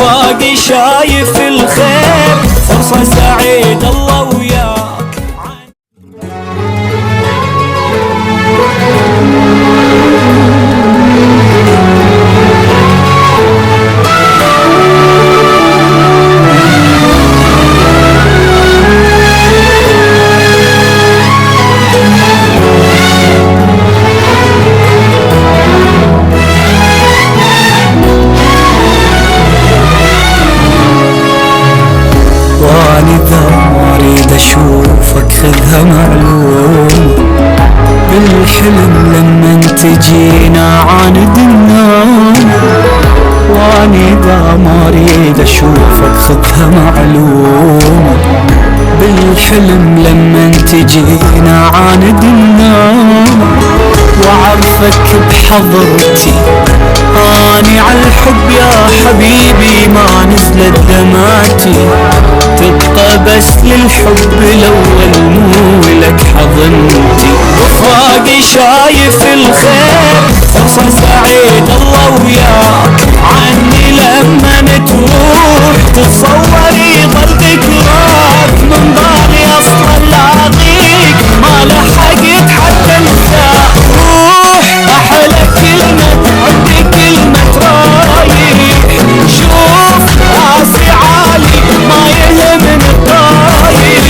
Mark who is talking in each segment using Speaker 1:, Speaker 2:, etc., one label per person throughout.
Speaker 1: رفاقي شايف الخير، فرصة سعيد الله وياك. اشوفك خذها معلوم، بالحلم لما تجينا عاند النوم، واني اذا ما اريد اشوفك خذها معلوم، بالحلم لما تجينا عاند النوم، وعرفك بحضرتي اني عالحب يا حبيبي ما نزلت دمعتي، تبقى بس للحب الاول مو لك حضنتي. رفاقي شايف الخير، فرصة سعيد الله وياك، عني لما تروح تتصوري ظل ذكراك، من بالي اصلا لاغيك ما لحقت حتى انساك. روح احلى كلمة عندي كلمة رايح، شوف راسي عالي ما يهمني الطايح،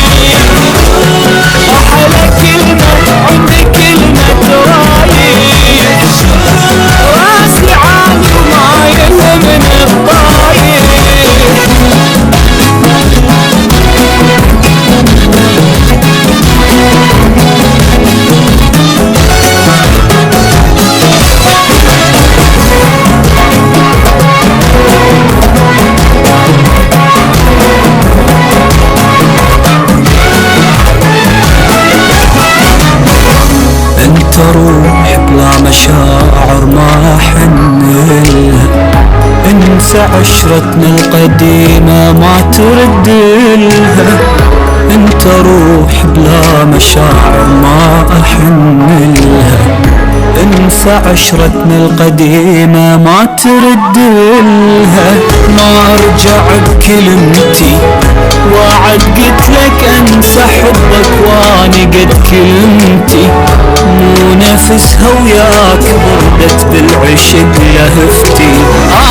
Speaker 1: احلى كلمة عندي كلمة رايح، راسي عالي ما يهمني الطايح. انت روح بلا مشاعر ما حنلها، انسى عشرتنا القديمة ما تردلها، انت روح بلا مشاعر ما احنلها، انسى عشرتنا القديمة ما تردلها. ما ارجع بكلمتي وعد قلت لك انسى حبك واني قد كلمتي، مو نفسها وياك بردت بالعشق لهفتي.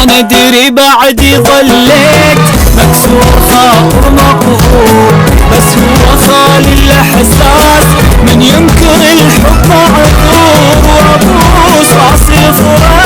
Speaker 1: انا ادري بعدي ظليت مكسور خاطر مقهور، بس هو خالي الاحساس من ينكر الحب معذور، وابوس راسي الفراق